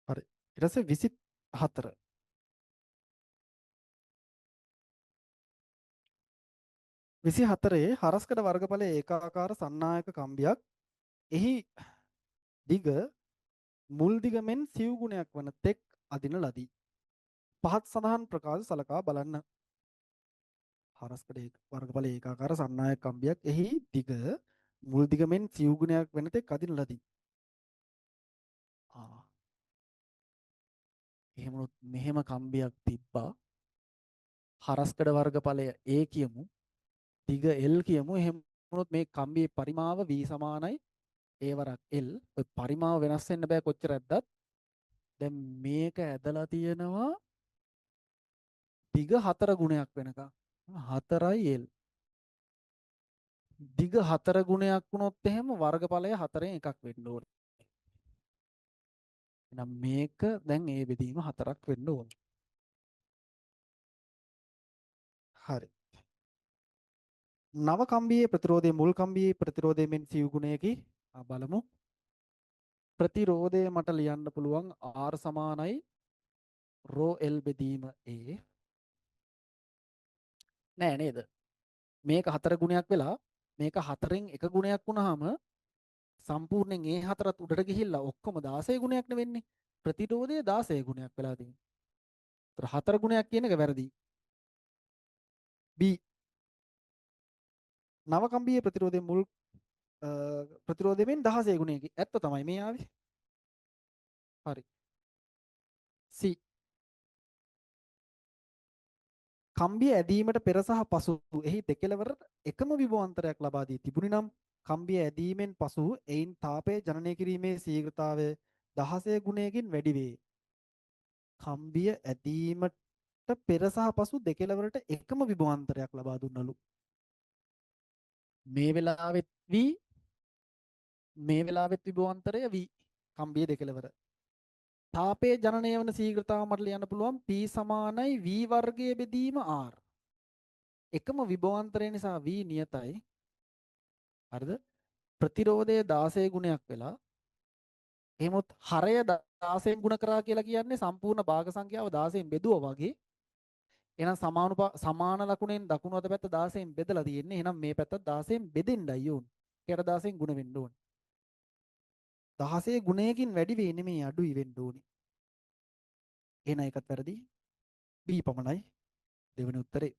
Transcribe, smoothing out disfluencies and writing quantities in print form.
හරි. ඊට පස්සේ 24. 24 හරස්කඩ වර්ගඵලයේ ඒකාකාර සන්නායක කම්බියක් එහි දිග මුල් දිග මෙන් සිව් ගුණයක් වන තෙක් අදින ලදී. පහත් සඳහන් ප්‍රකාශ සලකා බලන්න. හරස්කඩ වර්ගඵලයේ ඒකාකාර සන්නායක කම්බියක් එහි දිග මුල් දිග මෙන් සිව් ගුණයක් වන තෙක් අදින ලදී. ආ එහෙමනොත් මෙහෙම කම්බියක් තිබ්බා. හරස්කඩ වර්ගඵලය A කියමු. දිග L කියමු. එහෙම වුණොත් මේ කම්බියේ පරිමාව V සමානයි A වරක් L. ඔය පරිමාව වෙනස් වෙන්න බෑ කොච්චර ඇද්දත්. දැන් මේක ඇදලා තියෙනවා දිග 4 ගුණයක් වෙනකම්. 4යි L. දිග 4 ගුණයක් වුණොත් එහෙම වර්ගඵලය 4න් එකක් වෙන්න ඕනේ. එහෙනම් මේක දැන් A බෙදීම 4ක් වෙන්න ඕනේ. හරි. නව කම්බියේ ප්‍රතිරෝධයේ මුල් කම්බියේ ප්‍රතිරෝධයෙන් මෙන් සිව් ගුණයකි. බලමු. ප්‍රතිරෝධය මට ලියන්න පුළුවන් R සමානයි rho L බෙදීම A. නෑ නේද? මේක 4 ගුණයක් වෙලා මේක 4න් එක ගුණයක් වුණාම සම්පූර්ණයෙන් ඒ 4ත් උඩට ගිහිල්ලා ඔක්කොම 16 ගුණයක් නෙවෙන්නේ. ප්‍රතිරෝධය 16 ගුණයක් වෙලා තියෙනවා. ඒතර 4 ගුණයක් කියන එක වැරදි. B නව කම්බියේ ප්‍රතිරෝධයේ මුල් ප්‍රතිරෝධයෙන් 16 ගුණයකි. ඇත්ත තමයි මේ ආවේ. හරි. C කම්බිය ඇදීමට පෙර සහ පසු එහි දෙකලවර එකම විභවාන්තරයක් ලබා දී තිබුණි නම් කම්බිය ඇදීමෙන් පසු එයින් තාපය ජනනය කිරීමේ ශීඝ්‍රතාවය 16 ගුණයකින් වැඩි වේ. කම්බිය ඇදීමට පෙර සහ පසු දෙකලවරට එකම විභවාන්තරයක් ලබා දුන්නලු. මේ වෙලාවෙත් V මේ වෙලාවෙත් විභවාන්තරය V කම්බිය දෙකලවර. තාපයේ ජනනය වන ශීඝ්‍රතාව මට ලියන්න පුළුවන් P සමානයි V වර්ගයේ බෙදීම R. එකම විභවාන්තරය නිසා V නියතයි. හරිද? ප්‍රතිරෝධය 16 ගුණයක් වෙලා එහෙමොත් හරය 16න් ගුණ කරා කියලා කියන්නේ සම්පූර්ණ භාග සංඛ්‍යාව 16න් බෙදුවා වගේ. එහෙනම් සමාන ලකුණෙන් දකුණු අත පැත්ත 16න් බෙදලා තියෙන්නේ. එහෙනම් මේ පැත්තත් 16න් බෙදෙන්නයි ඕනේ. ඒකට 16න් ගුණ වෙන්න ඕනේ. 16 ගුණයකින් වැඩි වෙන්නේ නෙමෙයි අඩුයි වෙන්න ඕනේ. එහෙනම් ඒකත් වැරදි. B පමණයි දෙවෙනි උත්තරේ.